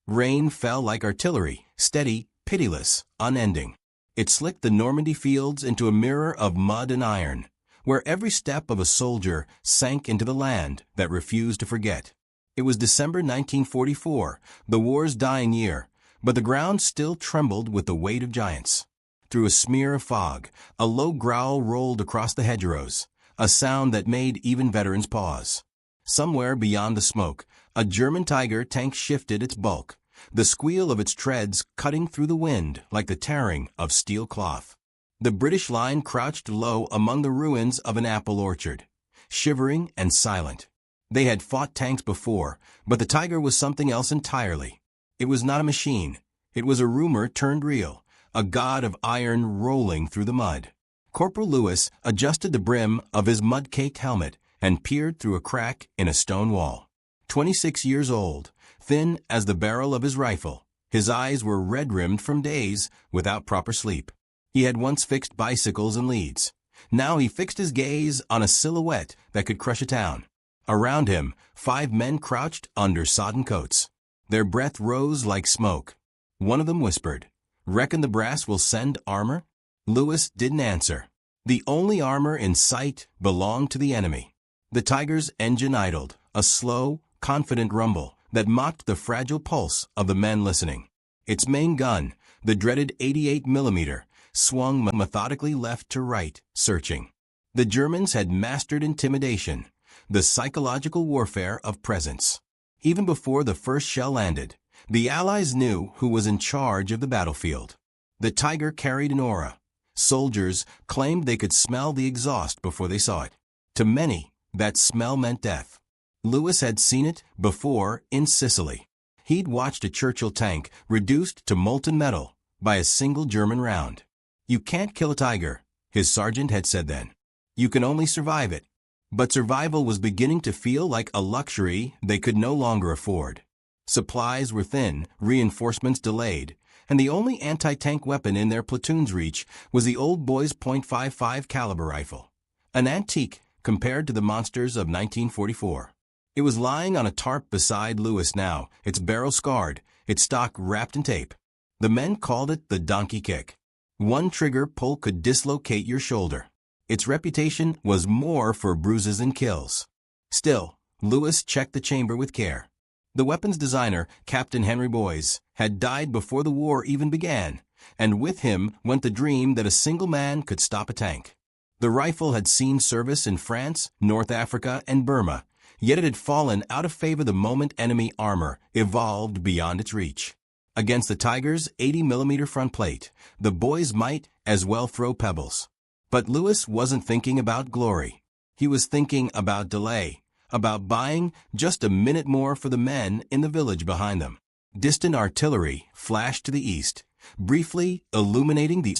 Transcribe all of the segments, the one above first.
Rain fell like artillery, steady, pitiless, unending. It slicked the Normandy fields into a mirror of mud and iron, where every step of a soldier sank into the land that refused to forget. It was December 1944, the war's dying year, but the ground still trembled with the weight of giants. Through a smear of fog, a low growl rolled across the hedgerows, a sound that made even veterans pause. Somewhere beyond the smoke, a German Tiger tank shifted its bulk, the squeal of its treads cutting through the wind like the tearing of steel cloth. The British line crouched low among the ruins of an apple orchard, shivering and silent. They had fought tanks before, but the Tiger was something else entirely. It was not a machine. It was a rumor turned real, a god of iron rolling through the mud. Corporal Lewis adjusted the brim of his mud-caked helmet and peered through a crack in a stone wall. 26 years old, thin as the barrel of his rifle, his eyes were red-rimmed from days without proper sleep. He had once fixed bicycles and leads. Now he fixed his gaze on a silhouette that could crush a town. Around him, 5 men crouched under sodden coats. Their breath rose like smoke. One of them whispered, "Reckon the brass will send armor?" Lewis didn't answer. The only armor in sight belonged to the enemy. The Tiger's engine idled, a slow, confident rumble that mocked the fragile pulse of the men listening. Its main gun, the dreaded 88mm, swung methodically left to right, searching. The Germans had mastered intimidation, the psychological warfare of presence. Even before the first shell landed, the Allies knew who was in charge of the battlefield. The Tiger carried an aura. Soldiers claimed they could smell the exhaust before they saw it. To many, that smell meant death. Lewis had seen it before in Sicily. He'd watched a Churchill tank reduced to molten metal by a single German round. "You can't kill a tiger," his sergeant had said then. "You can only survive it." But survival was beginning to feel like a luxury they could no longer afford. Supplies were thin, reinforcements delayed, and the only anti-tank weapon in their platoon's reach was the old boy's .55 caliber rifle, an antique compared to the monsters of 1944. It was lying on a tarp beside Lewis now, its barrel scarred, its stock wrapped in tape. The men called it the donkey kick. One trigger pull could dislocate your shoulder. Its reputation was more for bruises and kills. Still, Lewis checked the chamber with care. The weapons designer, Captain Henry Boyes, had died before the war even began, and with him went the dream that a single man could stop a tank. The rifle had seen service in France, North Africa, and Burma, yet it had fallen out of favor the moment enemy armor evolved beyond its reach. Against the Tiger's 80mm front plate, the boys might as well throw pebbles. But Lewis wasn't thinking about glory. He was thinking about delay, about buying just a minute more for the men in the village behind them. Distant artillery flashed to the east, briefly illuminating the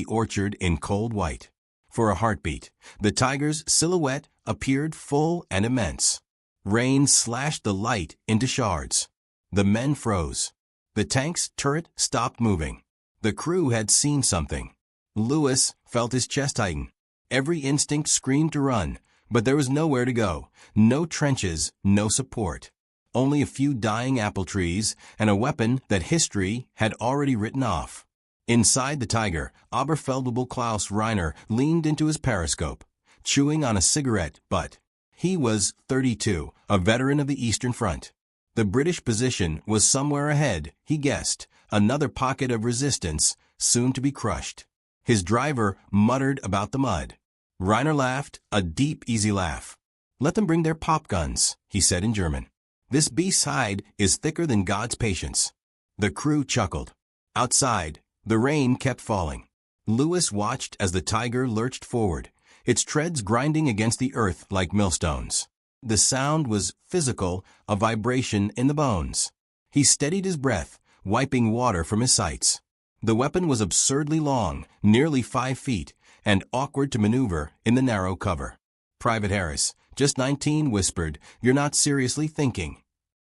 orchard in cold white. For a heartbeat, the Tiger's silhouette appeared full and immense. Rain slashed the light into shards. The men froze. The tank's turret stopped moving. The crew had seen something. Lewis felt his chest tighten. Every instinct screamed to run, but there was nowhere to go. No trenches, no support. Only a few dying apple trees and a weapon that history had already written off. Inside the Tiger, Oberfeldwebel Klaus Reiner leaned into his periscope, chewing on a cigarette butt. He was 32, a veteran of the Eastern Front. The British position was somewhere ahead, he guessed, another pocket of resistance, soon to be crushed. His driver muttered about the mud. Reiner laughed, a deep, easy laugh. "Let them bring their pop guns," he said in German. "This beast's hide is thicker than God's patience." The crew chuckled. Outside, the rain kept falling. Lewis watched as the Tiger lurched forward, its treads grinding against the earth like millstones. The sound was physical, a vibration in the bones. He steadied his breath, wiping water from his sights. The weapon was absurdly long, nearly 5 feet, and awkward to maneuver in the narrow cover. Private Harris, just 19, whispered, "You're not seriously thinking."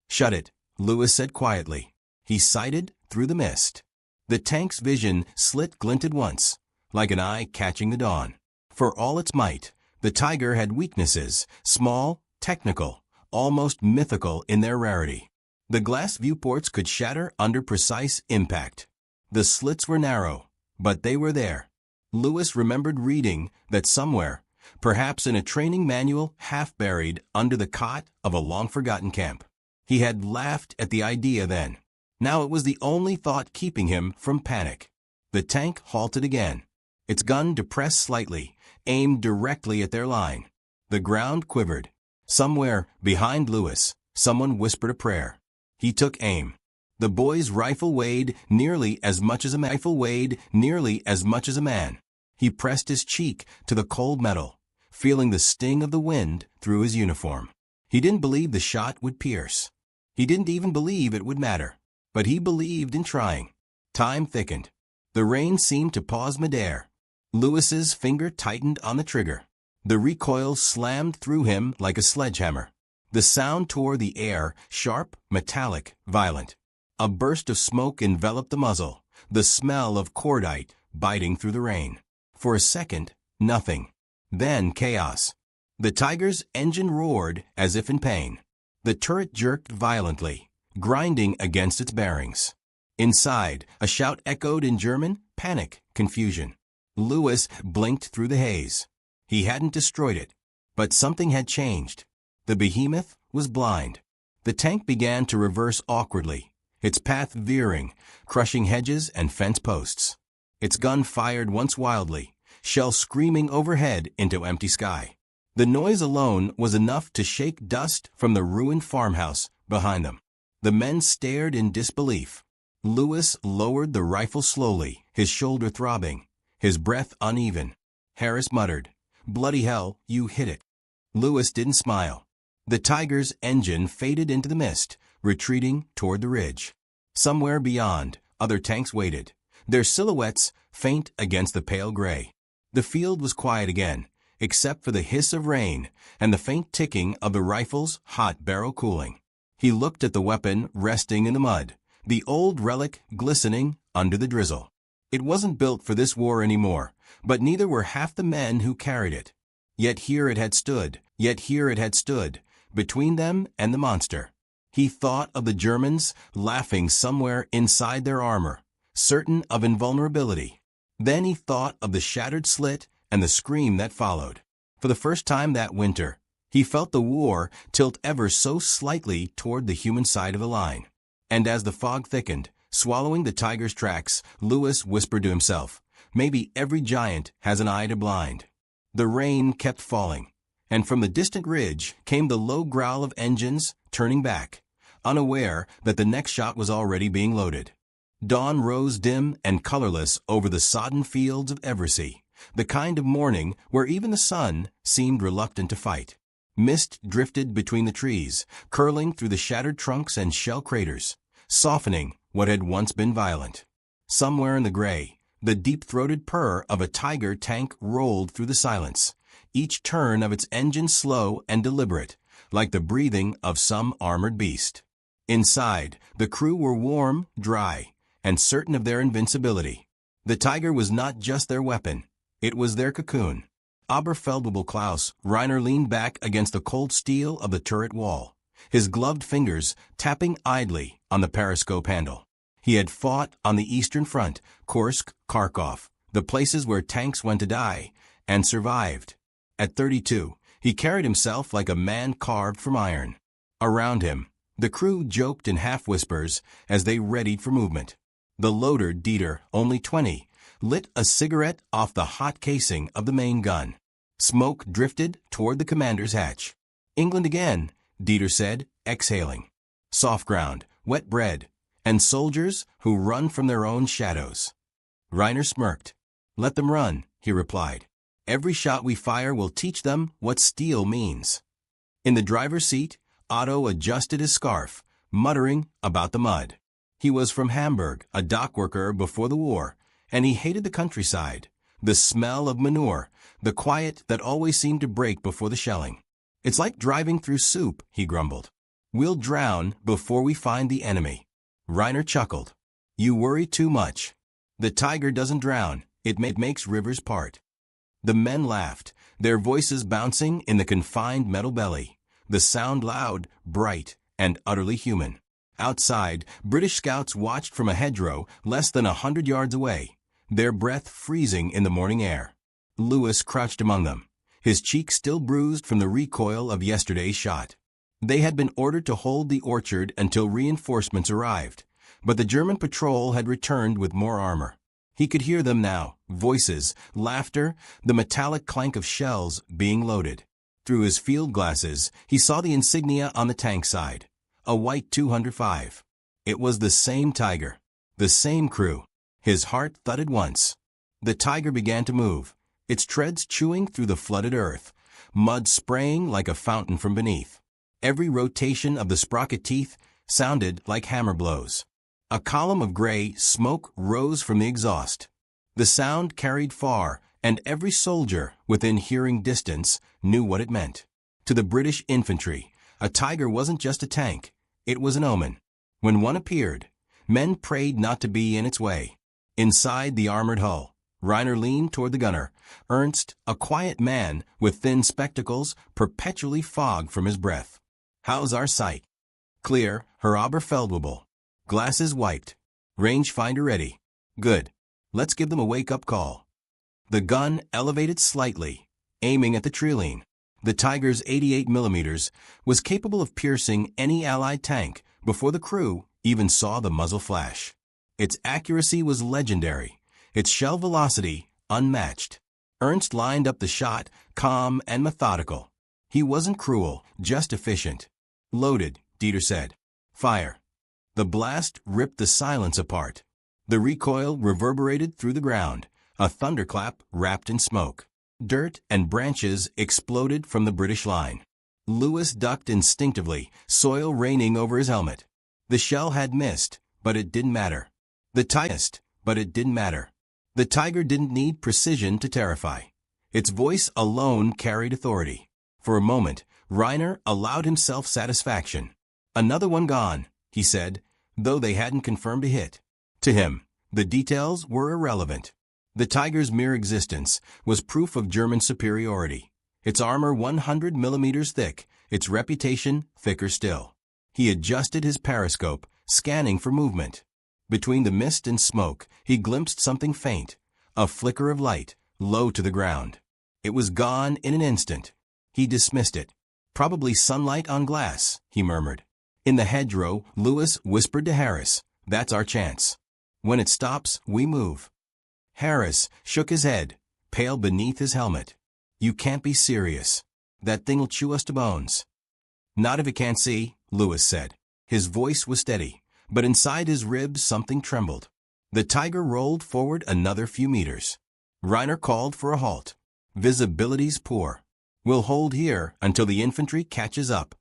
"Shut it," Lewis said quietly. He sighted through the mist. The tank's vision slit glinted once, like an eye catching the dawn. For all its might, the Tiger had weaknesses, small, technical, almost mythical in their rarity. The glass viewports could shatter under precise impact. The slits were narrow, but they were there. Lewis remembered reading that somewhere, perhaps in a training manual half buried under the cot of a long-forgotten camp. He had laughed at the idea then. Now it was the only thought keeping him from panic. The tank halted again, its gun depressed slightly, aimed directly at their line. The ground quivered. Somewhere, behind Lewis, someone whispered a prayer. He took aim. The boy's rifle weighed nearly as much as a man. He pressed his cheek to the cold metal, feeling the sting of the wind through his uniform. He didn't believe the shot would pierce. He didn't even believe it would matter. But he believed in trying. Time thickened. The rain seemed to pause midair. Lewis's finger tightened on the trigger. The recoil slammed through him like a sledgehammer. The sound tore the air, sharp, metallic, violent. A burst of smoke enveloped the muzzle, the smell of cordite biting through the rain. For a second, nothing. Then chaos. The Tiger's engine roared as if in pain. The turret jerked violently, grinding against its bearings. Inside, a shout echoed in German, panic, confusion. Lewis blinked through the haze. He hadn't destroyed it, but something had changed. The behemoth was blind. The tank began to reverse awkwardly, its path veering, crushing hedges and fence posts. Its gun fired once wildly, shells screaming overhead into empty sky. The noise alone was enough to shake dust from the ruined farmhouse behind them. The men stared in disbelief. Lewis lowered the rifle slowly, his shoulder throbbing, his breath uneven. Harris muttered, "Bloody hell, you hit it." Lewis didn't smile. The Tiger's engine faded into the mist, retreating toward the ridge. Somewhere beyond, other tanks waited, their silhouettes faint against the pale gray. The field was quiet again, except for the hiss of rain and the faint ticking of the rifle's hot barrel cooling. He looked at the weapon resting in the mud, the old relic glistening under the drizzle. It wasn't built for this war anymore, but neither were half the men who carried it. Yet here it had stood, between them and the monster. He thought of the Germans laughing somewhere inside their armor, certain of invulnerability. Then he thought of the shattered slit and the scream that followed. For the first time that winter, he felt the war tilt ever so slightly toward the human side of the line. And as the fog thickened, swallowing the Tiger's tracks, Lewis whispered to himself, "Maybe every giant has an eye to blind." The rain kept falling, and from the distant ridge came the low growl of engines turning back, unaware that the next shot was already being loaded. Dawn rose dim and colorless over the sodden fields of Eversea, the kind of morning where even the sun seemed reluctant to fight. Mist drifted between the trees, curling through the shattered trunks and shell craters, softening what had once been violent. Somewhere in the gray, the deep-throated purr of a Tiger tank rolled through the silence, each turn of its engine slow and deliberate, like the breathing of some armored beast. Inside, the crew were warm, dry, and certain of their invincibility. The Tiger was not just their weapon, it was their cocoon. Oberfeldwebel Klaus Reiner leaned back against the cold steel of the turret wall, his gloved fingers tapping idly on the periscope handle. He had fought on the Eastern Front, Kursk, Kharkov, the places where tanks went to die, and survived. At 32, he carried himself like a man carved from iron. Around him, the crew joked in half-whispers as they readied for movement. The loader, Dieter, only 20, lit a cigarette off the hot casing of the main gun. Smoke drifted toward the commander's hatch. "England again," Dieter said, exhaling. "Soft ground, wet bread, and soldiers who run from their own shadows." Reiner smirked. "Let them run," he replied. "Every shot we fire will teach them what steel means." In the driver's seat, Otto adjusted his scarf, muttering about the mud. He was from Hamburg, a dock worker before the war, and he hated the countryside, the smell of manure, the quiet that always seemed to break before the shelling. "It's like driving through soup," he grumbled. "We'll drown before we find the enemy." Reiner chuckled. "You worry too much. The Tiger doesn't drown, it makes rivers part." The men laughed, their voices bouncing in the confined metal belly. the sound loud, bright, and utterly human. Outside, British scouts watched from a hedgerow less than 100 yards away, their breath freezing in the morning air. Lewis crouched among them, his cheek still bruised from the recoil of yesterday's shot. They had been ordered to hold the orchard until reinforcements arrived, but the German patrol had returned with more armor. He could hear them now, voices, laughter, the metallic clank of shells being loaded. Through his field glasses, he saw the insignia on the tank side, a white 205. It was the same Tiger, the same crew. His heart thudded once. The Tiger began to move, its treads chewing through the flooded earth, mud spraying like a fountain from beneath. Every rotation of the sprocket teeth sounded like hammer blows. A column of gray smoke rose from the exhaust. The sound carried far, and every soldier within hearing distance knew what it meant. To the British infantry, a Tiger wasn't just a tank, it was an omen. When one appeared, men prayed not to be in its way. Inside the armored hull, Reiner leaned toward the gunner. Ernst, a quiet man with thin spectacles, perpetually fogged from his breath. "How's our sight?" "Clear, Herr Oberfeldwebel." "Glasses wiped. Rangefinder ready." "Good. Let's give them a wake-up call." The gun elevated slightly, aiming at the Trilene. The Tiger's 88mm was capable of piercing any Allied tank before the crew even saw the muzzle flash. Its accuracy was legendary, its shell velocity unmatched. Ernst lined up the shot, calm and methodical. He wasn't cruel, just efficient. "Loaded," Dieter said. "Fire." The blast ripped the silence apart. The recoil reverberated through the ground, a thunderclap wrapped in smoke. Dirt and branches exploded from the British line. Lewis ducked instinctively, soil raining over his helmet. The shell had missed, but it didn't matter. The Tiger missed, but it didn't matter. The Tiger didn't need precision to terrify. Its voice alone carried authority. For a moment, Reiner allowed himself satisfaction. "Another one gone," he said, though they hadn't confirmed a hit. To him, the details were irrelevant. The Tiger's mere existence was proof of German superiority. Its armor 100mm thick, its reputation thicker still. He adjusted his periscope, scanning for movement. Between the mist and smoke, he glimpsed something faint, a flicker of light, low to the ground. It was gone in an instant. He dismissed it. "Probably sunlight on glass," he murmured. In the hedgerow, Lewis whispered to Harris, "That's our chance. When it stops, we move." Harris shook his head, pale beneath his helmet. "You can't be serious. That thing'll chew us to bones." "Not if it can't see," Lewis said. His voice was steady, but inside his ribs something trembled. The Tiger rolled forward another few meters. Reiner called for a halt. "Visibility's poor. We'll hold here until the infantry catches up."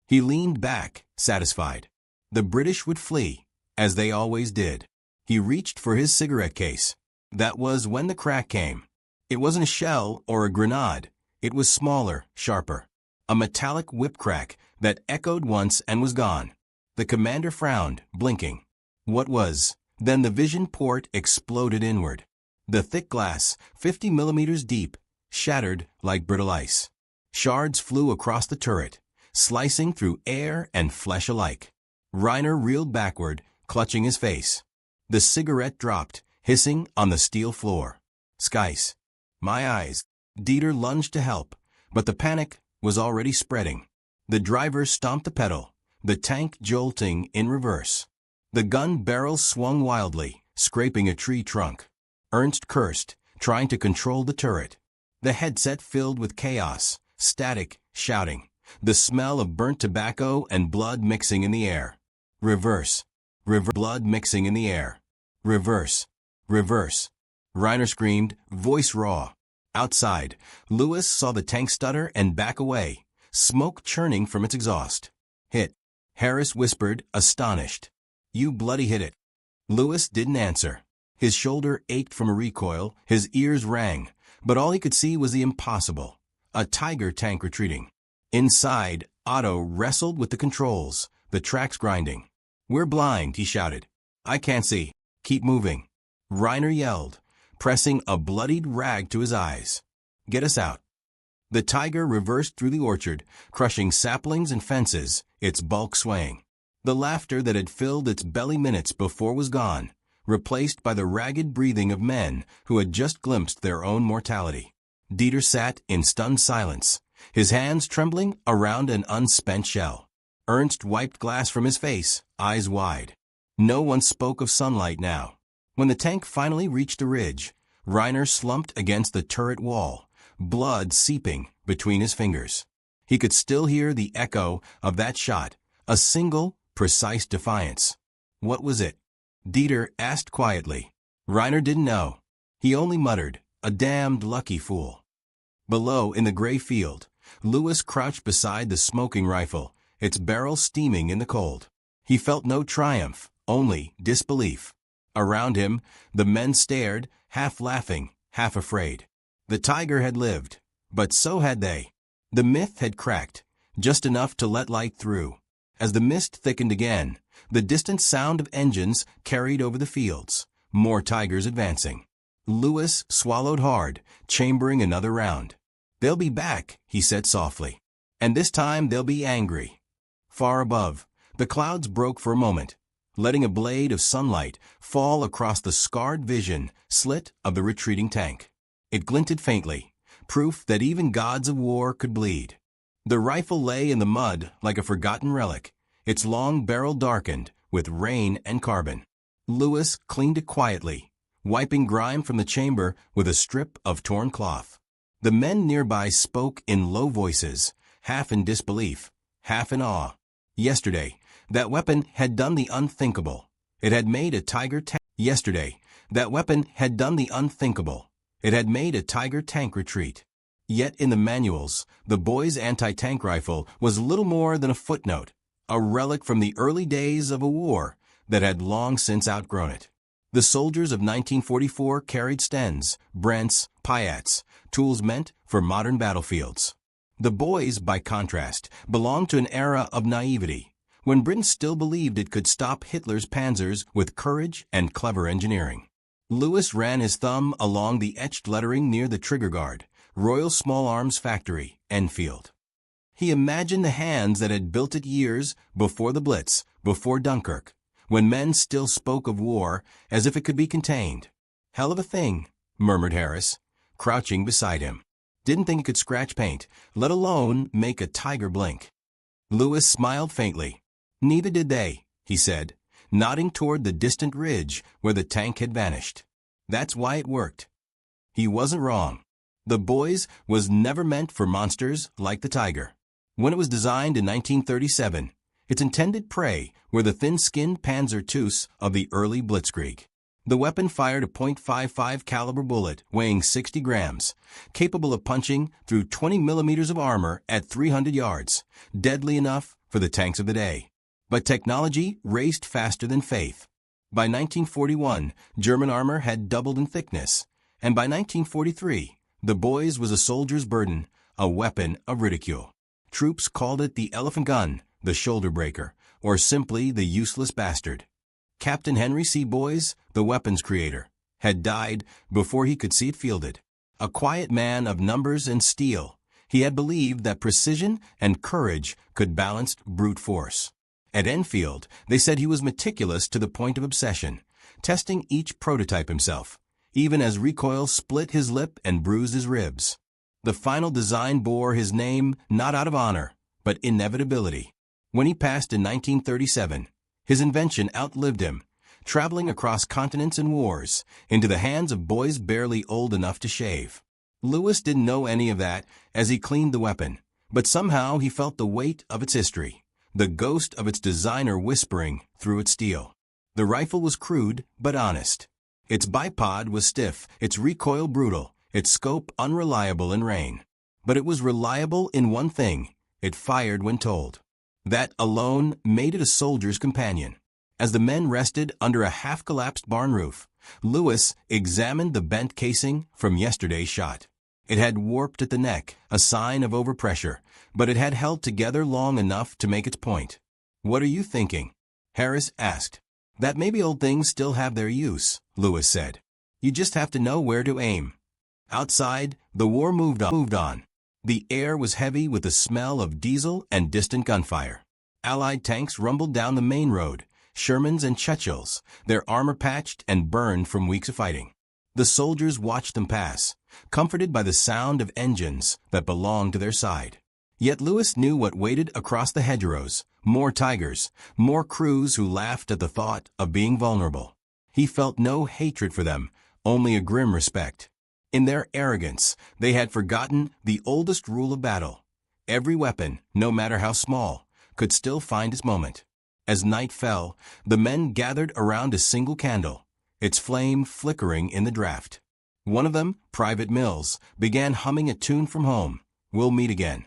He leaned back, satisfied. The British would flee, as they always did. He reached for his cigarette case. That was when the crack came. It wasn't a shell or a grenade. It was smaller, sharper. A metallic whip crack that echoed once and was gone. The commander frowned, blinking. What was? Then the vision port exploded inward. The thick glass, 50mm deep, shattered like brittle ice. Shards flew across the turret, slicing through air and flesh alike. Reiner reeled backward, clutching his face. The cigarette dropped, hissing on the steel floor. "Skies. My eyes." Dieter lunged to help, but the panic was already spreading. The driver stomped the pedal, the tank jolting in reverse. The gun barrel swung wildly, scraping a tree trunk. Ernst cursed, trying to control the turret. The headset filled with chaos, static, shouting, the smell of burnt tobacco and blood mixing in the air. Reverse. Blood mixing in the air. Reverse. Reverse. Reiner screamed, voice raw. Outside, Lewis saw the tank stutter and back away, smoke churning from its exhaust. "Hit." Harris whispered, astonished. "You bloody hit it." Lewis didn't answer. His shoulder ached from a recoil, his ears rang, but all he could see was the impossible. A Tiger tank retreating. Inside, Otto wrestled with the controls, the tracks grinding. "We're blind," he shouted. "I can't see. Keep moving." Reiner yelled, pressing a bloodied rag to his eyes. "Get us out." The tiger reversed through the orchard, crushing saplings and fences, its bulk swaying. The laughter that had filled its belly minutes before was gone, replaced by the ragged breathing of men who had just glimpsed their own mortality. Dieter sat in stunned silence, his hands trembling around an unspent shell. Ernst wiped glass from his face, eyes wide. No one spoke of sunlight now. When the tank finally reached the ridge, Reiner slumped against the turret wall, blood seeping between his fingers. He could still hear the echo of that shot, a single, precise defiance. What was it? Dieter asked quietly. Reiner didn't know. He only muttered, "A damned lucky fool." Below, in the gray field, Louis crouched beside the smoking rifle, its barrel steaming in the cold. He felt no triumph, only disbelief. Around him, the men stared, half laughing, half afraid. The tiger had lived, but so had they. The myth had cracked, just enough to let light through. As the mist thickened again, the distant sound of engines carried over the fields, more tigers advancing. Louis swallowed hard, chambering another round. "They'll be back," he said softly. "And this time they'll be angry." Far above, the clouds broke for a moment, letting a blade of sunlight fall across the scarred vision slit of the retreating tank. It glinted faintly, proof that even gods of war could bleed. The rifle lay in the mud like a forgotten relic, its long barrel darkened with rain and carbon. Louis cleaned it quietly, wiping grime from the chamber with a strip of torn cloth. The men nearby spoke in low voices, half in disbelief, half in awe. Yesterday, that weapon had done the unthinkable. It had made a tiger tank. Yesterday, that weapon had done the unthinkable. It had made a tiger tank retreat. Yet in the manuals, the boy's anti-tank rifle was little more than a footnote, a relic from the early days of a war that had long since outgrown it. The soldiers of 1944 carried Stens, Brents, Piats, tools meant for modern battlefields. The boys, by contrast, belonged to an era of naivety, when Britain still believed it could stop Hitler's panzers with courage and clever engineering. Louis ran his thumb along the etched lettering near the trigger guard, Royal Small Arms Factory, Enfield. He imagined the hands that had built it years before the Blitz, before Dunkirk, when men still spoke of war as if it could be contained. "Hell of a thing," murmured Harris, crouching beside him. "Didn't think it could scratch paint, let alone make a tiger blink." Louis smiled faintly. "Neither did they," he said, nodding toward the distant ridge where the tank had vanished. "That's why it worked." He wasn't wrong. The boys was never meant for monsters like the tiger. When it was designed in 1937, its intended prey were the thin-skinned Panzer IIs of the early Blitzkrieg. The weapon fired a .55 caliber bullet weighing 60 grams, capable of punching through 20 millimeters of armor at 300 yards, deadly enough for the tanks of the day. But technology raced faster than faith. By 1941, German armor had doubled in thickness, and by 1943, the boys was a soldier's burden, a weapon of ridicule. Troops called it the elephant gun, the shoulder breaker, or simply the useless bastard. Captain Henry C. Boys, the weapons creator, had died before he could see it fielded. A quiet man of numbers and steel, he had believed that precision and courage could balance brute force. At Enfield, they said he was meticulous to the point of obsession, testing each prototype himself, even as recoil split his lip and bruised his ribs. The final design bore his name not out of honor, but inevitability. When he passed in 1937, his invention outlived him, traveling across continents and wars into the hands of boys barely old enough to shave. Louis didn't know any of that as he cleaned the weapon, but somehow he felt the weight of its history, the ghost of its designer whispering through its steel. The rifle was crude but honest. Its bipod was stiff, its recoil brutal, its scope unreliable in rain. But it was reliable in one thing: it fired when told. That alone made it a soldier's companion. As the men rested under a half-collapsed barn roof, Louis examined the bent casing from yesterday's shot. It had warped at the neck, a sign of overpressure, but it had held together long enough to make its point. "What are you thinking?" Harris asked. "That maybe old things still have their use," Louis said. "You just have to know where to aim." Outside, the war moved on. The air was heavy with the smell of diesel and distant gunfire. Allied tanks rumbled down the main road, Shermans and Churchills, their armor patched and burned from weeks of fighting. The soldiers watched them pass, comforted by the sound of engines that belonged to their side. Yet Lewis knew what waited across the hedgerows: more tigers, more crews who laughed at the thought of being vulnerable. He felt no hatred for them, only a grim respect. In their arrogance, they had forgotten the oldest rule of battle. Every weapon, no matter how small, could still find its moment. As night fell, the men gathered around a single candle, its flame flickering in the draught. One of them, Private Mills, began humming a tune from home, "We'll Meet Again."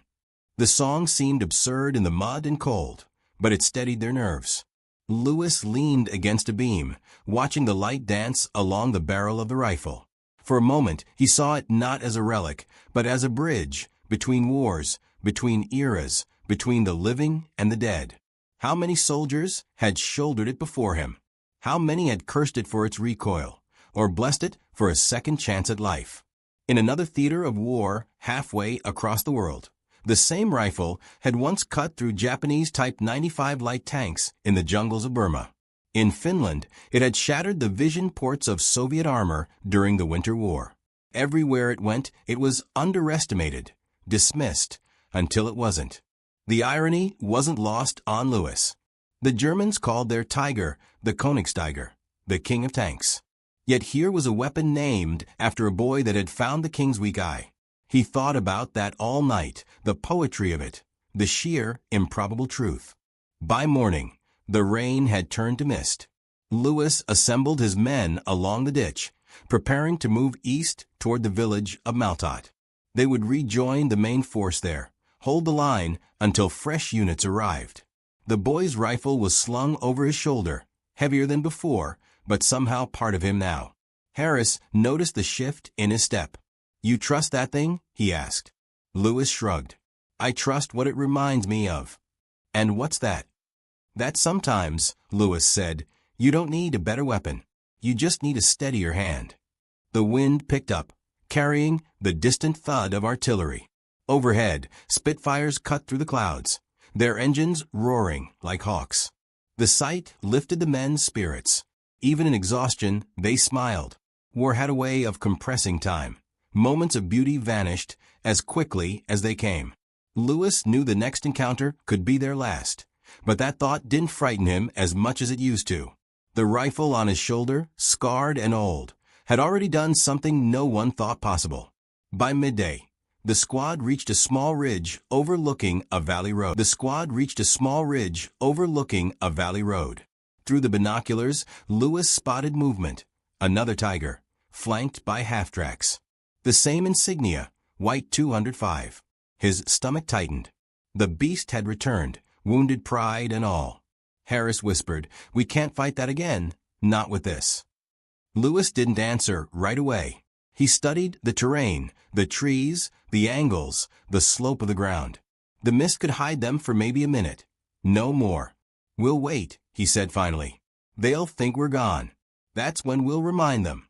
The song seemed absurd in the mud and cold, but it steadied their nerves. Lewis leaned against a beam, watching the light dance along the barrel of the rifle. For a moment, he saw it not as a relic, but as a bridge between wars, between eras, between the living and the dead. How many soldiers had shouldered it before him? How many had cursed it for its recoil, or blessed it for a second chance at life? In another theater of war, halfway across the world, the same rifle had once cut through Japanese Type 95 light tanks in the jungles of Burma. In Finland, it had shattered the vision ports of Soviet armor during the Winter War. Everywhere it went, it was underestimated, dismissed, until it wasn't. The irony wasn't lost on Lewis. The Germans called their Tiger the Königstiger, the king of tanks. Yet here was a weapon named after a boy that had found the king's weak eye. He thought about that all night, the poetry of it, the sheer, improbable truth. By morning, the rain had turned to mist. Lewis assembled his men along the ditch, preparing to move east toward the village of Maltot. They would rejoin the main force there, hold the line until fresh units arrived. The boy's rifle was slung over his shoulder, heavier than before, but somehow part of him now. Harris noticed the shift in his step. "You trust that thing?" he asked. Lewis shrugged. "I trust what it reminds me of." "And what's that?" "That sometimes," Lewis said, "you don't need a better weapon. You just need a steadier hand." The wind picked up, carrying the distant thud of artillery. Overhead, Spitfires cut through the clouds, their engines roaring like hawks. The sight lifted the men's spirits. Even in exhaustion, they smiled. War had a way of compressing time. Moments of beauty vanished as quickly as they came. Lewis knew the next encounter could be their last, but that thought didn't frighten him as much as it used to. The rifle on his shoulder, scarred and old, had already done something no one thought possible. By midday, the squad reached a small ridge overlooking a valley road. Through the binoculars, Lewis spotted movement. Another tiger, flanked by half-tracks. The same insignia, White 205. His stomach tightened. The beast had returned, wounded pride and all. Harris whispered, "We can't fight that again, not with this." Lewis didn't answer right away. He studied the terrain, the trees, the angles, the slope of the ground. The mist could hide them for maybe a minute. No more. "We'll wait," he said finally. "They'll think we're gone. That's when we'll remind them."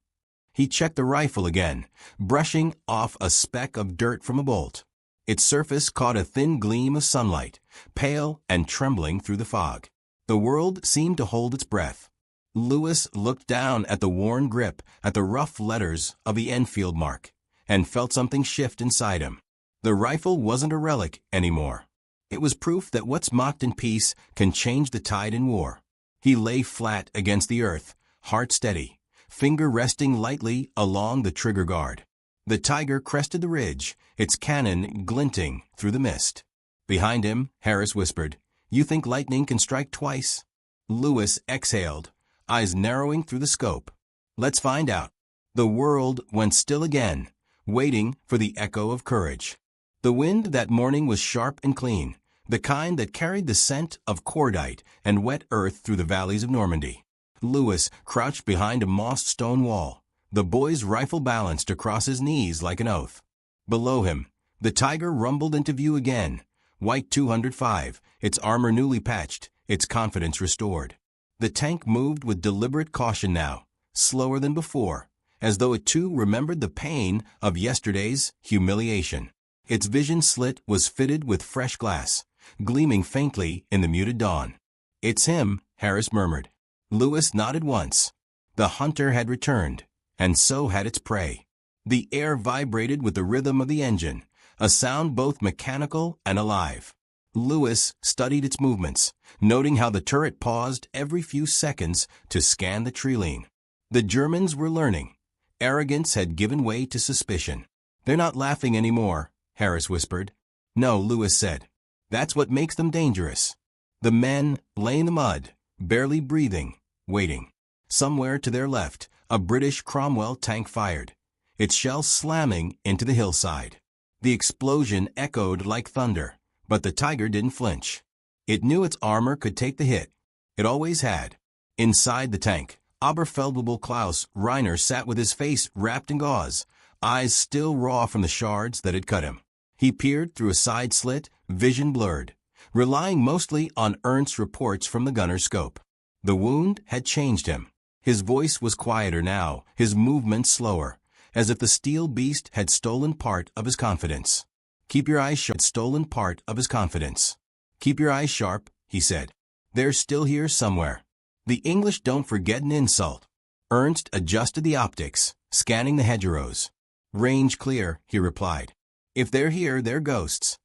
He checked the rifle again, brushing off a speck of dirt from a bolt. Its surface caught a thin gleam of sunlight, pale and trembling through the fog. The world seemed to hold its breath. Lewis looked down at the worn grip, at the rough letters of the Enfield mark, and felt something shift inside him. The rifle wasn't a relic anymore. It was proof that what's mocked in peace can change the tide in war. He lay flat against the earth, heart steady, finger resting lightly along the trigger guard. The tiger crested the ridge, its cannon glinting through the mist. Behind him, Harris whispered, "You think lightning can strike twice?" Lewis exhaled, eyes narrowing through the scope. "Let's find out." The world went still again, waiting for the echo of courage. The wind that morning was sharp and clean, the kind that carried the scent of cordite and wet earth through the valleys of Normandy. Lewis crouched behind a mossed stone wall, the boy's rifle balanced across his knees like an oath. Below him, the tiger rumbled into view again, White 205, its armor newly patched, its confidence restored. The tank moved with deliberate caution now, slower than before, as though it too remembered the pain of yesterday's humiliation. Its vision slit was fitted with fresh glass, gleaming faintly in the muted dawn. "It's him," Harris murmured. Lewis nodded once. The hunter had returned, and so had its prey. The air vibrated with the rhythm of the engine, a sound both mechanical and alive. Lewis studied its movements, noting how the turret paused every few seconds to scan the tree-line. The Germans were learning. Arrogance had given way to suspicion. "They're not laughing anymore," Harris whispered. "No," Lewis said. "That's what makes them dangerous." The men lay in the mud, barely breathing, waiting. Somewhere to their left, a British Cromwell tank fired, its shell slamming into the hillside. The explosion echoed like thunder, but the Tiger didn't flinch. It knew its armor could take the hit. It always had. Inside the tank, Oberfeldwebel Klaus Reiner sat with his face wrapped in gauze, eyes still raw from the shards that had cut him. He peered through a side slit, vision blurred, relying mostly on Ernst's reports from the gunner's scope. The wound had changed him. His voice was quieter now, his movements slower, as if the steel beast had stolen part of his confidence. "Keep your eyes sharp," stolen part of his confidence. "Keep your eyes sharp," he said. "They're still here somewhere. The English don't forget an insult." Ernst adjusted the optics, scanning the hedgerows. "Range clear," he replied. "If they're here, they're ghosts."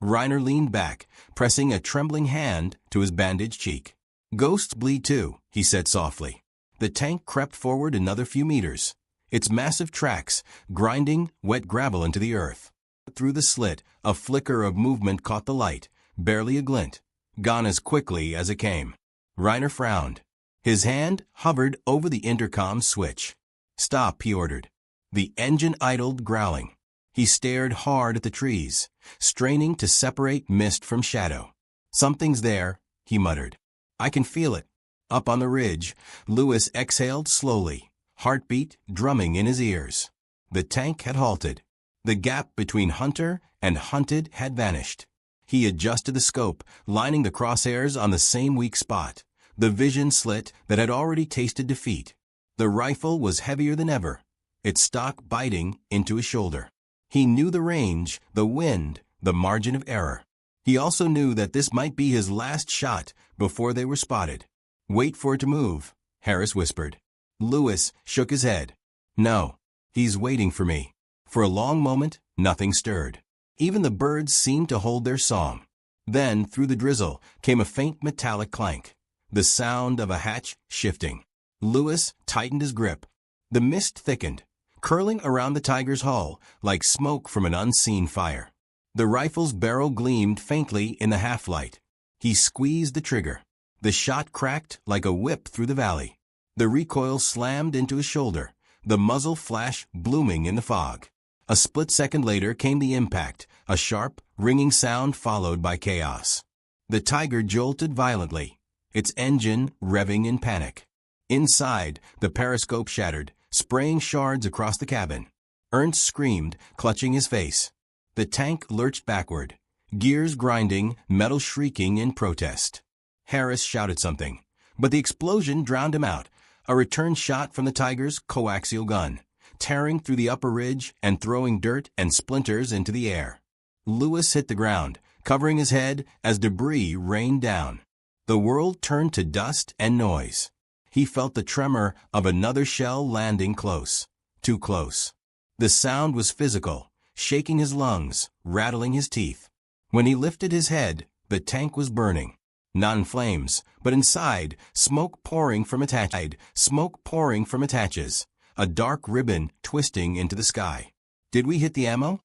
Reiner leaned back, pressing a trembling hand to his bandaged cheek. "Ghosts bleed too," he said softly. The tank crept forward another few meters, its massive tracks grinding wet gravel into the earth. Through the slit, a flicker of movement caught the light, barely a glint, gone as quickly as it came. Reiner frowned. His hand hovered over the intercom switch. "Stop," he ordered. The engine idled, growling. He stared hard at the trees, straining to separate mist from shadow. "Something's there," he muttered. "I can feel it." Up on the ridge, Lewis exhaled slowly, heartbeat drumming in his ears. The tank had halted. The gap between hunter and hunted had vanished. He adjusted the scope, lining the crosshairs on the same weak spot, the vision slit that had already tasted defeat. The rifle was heavier than ever, its stock biting into his shoulder. He knew the range, the wind, the margin of error. He also knew that this might be his last shot before they were spotted. "Wait for it to move," Harris whispered. Lewis shook his head. "No, he's waiting for me." For a long moment, nothing stirred. Even the birds seemed to hold their song. Then, through the drizzle, came a faint metallic clank, the sound of a hatch shifting. Lewis tightened his grip. The mist thickened, curling around the Tiger's hull like smoke from an unseen fire. The rifle's barrel gleamed faintly in the half-light. He squeezed the trigger. The shot cracked like a whip through the valley. The recoil slammed into his shoulder, the muzzle flash blooming in the fog. A split second later came the impact, a sharp, ringing sound followed by chaos. The Tiger jolted violently, its engine revving in panic. Inside, the periscope shattered, spraying shards across the cabin. Ernst screamed, clutching his face. The tank lurched backward, gears grinding, metal shrieking in protest. Harris shouted something, but the explosion drowned him out, a return shot from the Tiger's coaxial gun, tearing through the upper ridge and throwing dirt and splinters into the air. Lewis hit the ground, covering his head as debris rained down. The world turned to dust and noise. He felt the tremor of another shell landing close, too close. The sound was physical, shaking his lungs, rattling his teeth. When he lifted his head, the tank was burning. Not in flames, but inside, smoke pouring from its hatches, a dark ribbon twisting into the sky. "Did we hit the ammo?"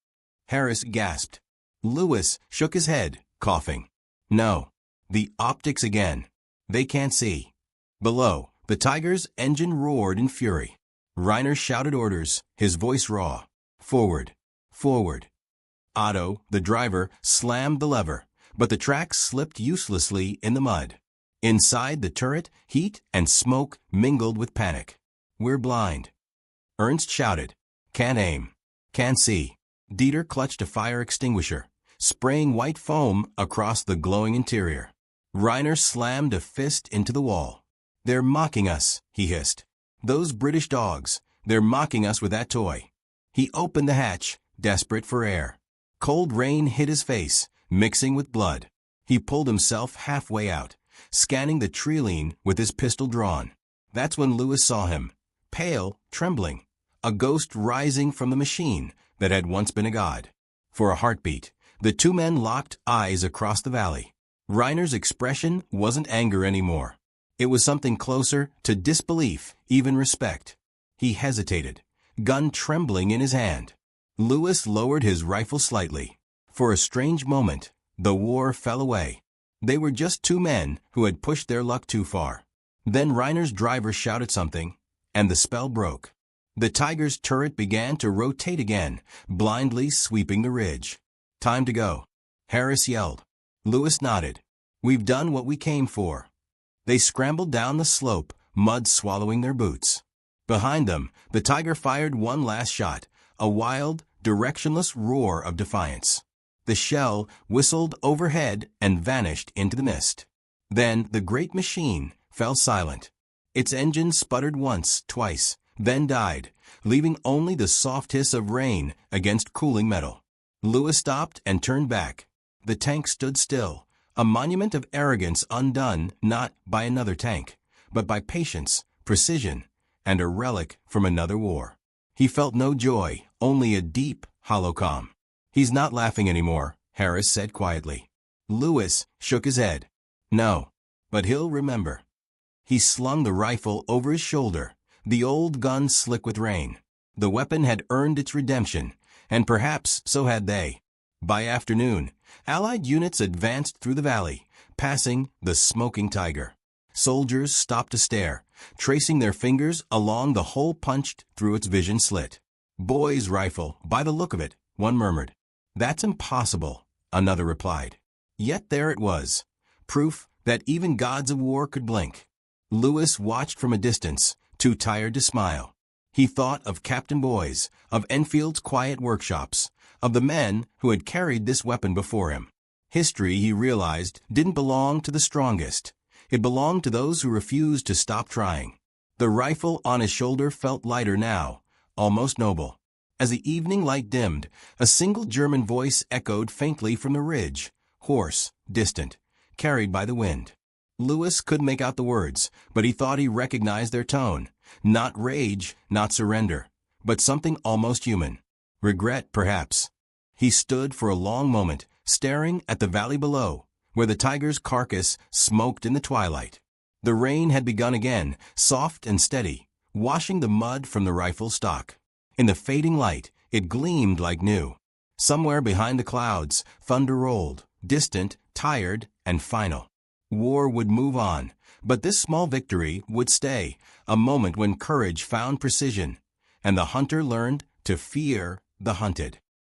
Harris gasped. Lewis shook his head, coughing. "No. The optics again. They can't see." Below, the Tiger's engine roared in fury. Reiner shouted orders, his voice raw. "Forward. Forward." Otto, the driver, slammed the lever, but the tracks slipped uselessly in the mud. Inside the turret, heat and smoke mingled with panic. "We're blind." Ernst shouted. "Can't aim. Can't see." Dieter clutched a fire extinguisher, spraying white foam across the glowing interior. Reiner slammed a fist into the wall. "They're mocking us," he hissed. "Those British dogs, they're mocking us with that toy." He opened the hatch, desperate for air. Cold rain hit his face, mixing with blood. He pulled himself halfway out, scanning the treeline with his pistol drawn. That's when Lewis saw him, pale, trembling, a ghost rising from the machine that had once been a god. For a heartbeat, the two men locked eyes across the valley. Reiner's expression wasn't anger anymore. It was something closer to disbelief, even respect. He hesitated, gun trembling in his hand. Lewis lowered his rifle slightly. For a strange moment, the war fell away. They were just two men who had pushed their luck too far. Then Reiner's driver shouted something, and the spell broke. The Tiger's turret began to rotate again, blindly sweeping the ridge. "Time to go," Harris yelled. Lewis nodded. "We've done what we came for." They scrambled down the slope, mud swallowing their boots. Behind them, the Tiger fired one last shot, a wild, directionless roar of defiance. The shell whistled overhead and vanished into the mist. Then the great machine fell silent. Its engine sputtered once, twice, then died, leaving only the soft hiss of rain against cooling metal. Lewis stopped and turned back. The tank stood still, a monument of arrogance undone not by another tank, but by patience, precision, and a relic from another war. He felt no joy, only a deep, hollow calm. "He's not laughing anymore," Harris said quietly. Lewis shook his head. "No, but he'll remember." He slung the rifle over his shoulder, the old gun slick with rain. The weapon had earned its redemption, and perhaps so had they. By afternoon, Allied units advanced through the valley, passing the smoking Tiger. Soldiers stopped to stare, tracing their fingers along the hole punched through its vision slit. "Boy's rifle, by the look of it," one murmured. "That's impossible," another replied. Yet there it was, proof that even gods of war could blink. Lewis watched from a distance, too tired to smile. He thought of Captain Boys, of Enfield's quiet workshops, of the men who had carried this weapon before him. History, he realized, didn't belong to the strongest. It belonged to those who refused to stop trying. The rifle on his shoulder felt lighter now, almost noble. As the evening light dimmed, a single German voice echoed faintly from the ridge, hoarse, distant, carried by the wind. Lewis couldn't make out the words, but he thought he recognized their tone. Not rage, not surrender, but something almost human. Regret, perhaps. He stood for a long moment, staring at the valley below, where the Tiger's carcass smoked in the twilight. The rain had begun again, soft and steady, washing the mud from the rifle stock. In the fading light, it gleamed like new. Somewhere behind the clouds, thunder rolled, distant, tired, and final. War would move on, but this small victory would stay, a moment when courage found precision, and the hunter learned to fear the hunted.